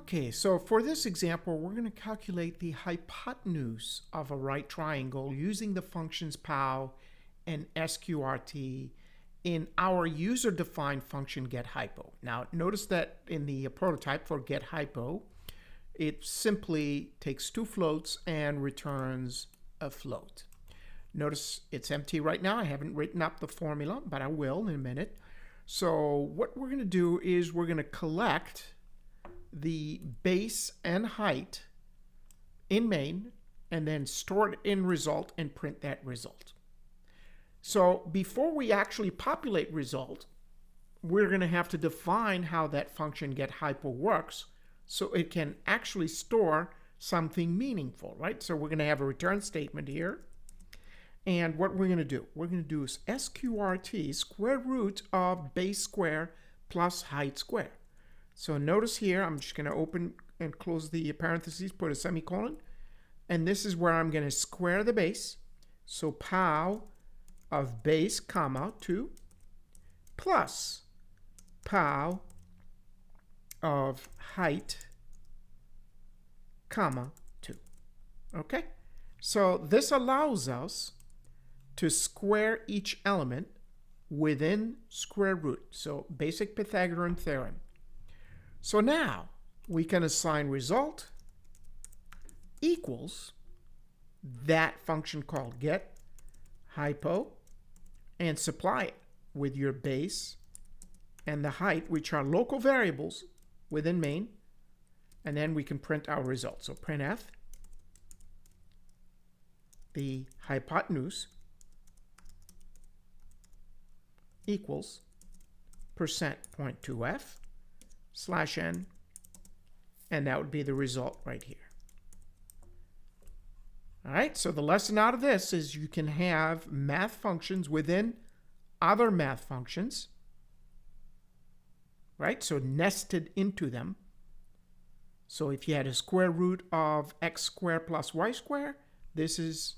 Okay, so for this example, we're going to calculate the hypotenuse of a right triangle using the functions POW and SQRT in our user-defined function getHypo. Now, notice that in the prototype for getHypo, it simply takes two floats and returns a float. Notice it's empty right now. I haven't written up the formula, but I will in a minute. So what we're going to do is we're going to collect the base and height in main and then store it in result and print that result. So before we actually populate result, we're going to have to define how that function getHypo works so it can actually store something meaningful, right? So we're going to have a return statement here. And what we're going to do is SQRT, square root of base square plus height square. So notice here, I'm just going to open and close the parentheses, put a semicolon, and this is where I'm going to square the base. So POW of base, comma, 2, plus POW of height, comma, 2. Okay? So this allows us to square each element within square root. So basic Pythagorean theorem. So now we can assign result equals that function called getHypo and supply it with your base and the height, which are local variables within main, and then we can print our result. So printf the hypotenuse equals %.2f slash n, and that would be the result right here. All right, so the lesson out of this is you can have math functions within other math functions, right? So nested into them. So if you had a square root of x squared plus y squared, this is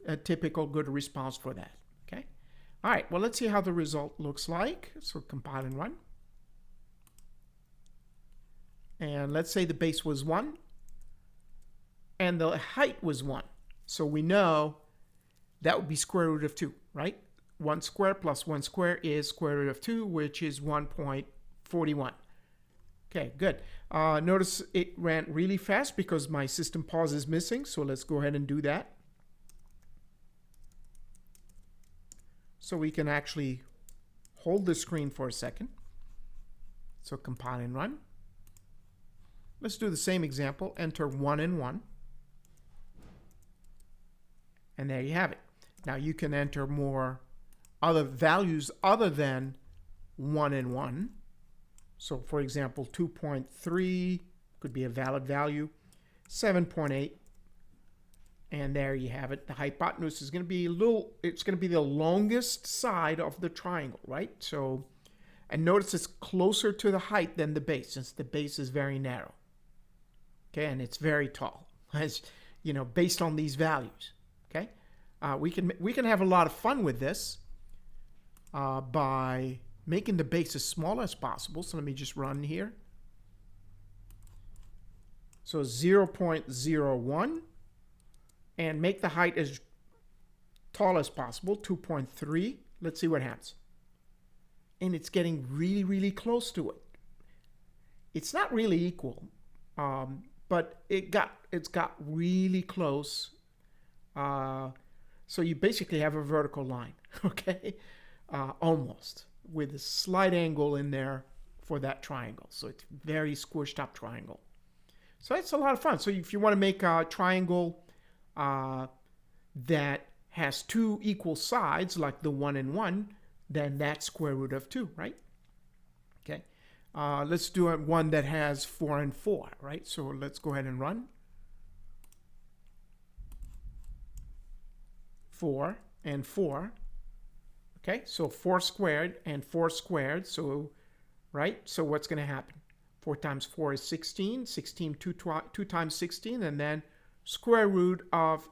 a typical good response for that, okay? All right, well, let's see how the result looks like. So compile and run. And let's say the base was 1 and the height was 1. So we know that would be square root of 2, right? 1 squared plus 1 squared is square root of 2, which is 1.41. Okay, good. Notice it ran really fast because my system pause is missing. So let's go ahead and do that. So we can actually hold the screen for a second. So compile and run. Let's do the same example. Enter 1 and 1. And there you have it. Now you can enter more other values other than 1 and 1. So for example, 2.3 could be a valid value, 7.8. And there you have it. The hypotenuse is going to be it's going to be the longest side of the triangle, right? So, and notice it's closer to the height than the base, since the base is very narrow. Okay, and it's very tall, as you know, based on these values. Okay, we can have a lot of fun with this by making the base as small as possible. So let me just run here. So 0.01, and make the height as tall as possible, 2.3. Let's see what happens. And it's getting really, really close to it. It's not really equal. But it's got really close. So you basically have a vertical line, okay? Almost, with a slight angle in there for that triangle. So it's very squished up triangle. So it's a lot of fun. So if you want to make a triangle that has two equal sides, like the 1 and 1, then that's square root of 2, right? Okay. Let's do one that has 4 and 4, right? So let's go ahead and run. 4 and 4. Okay, so 4 squared and 4 squared. So, right? So what's going to happen? 4 times 4 is 16. 16, 2 times 16. And then square root of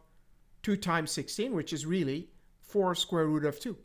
2 times 16, which is really 4 square root of 2.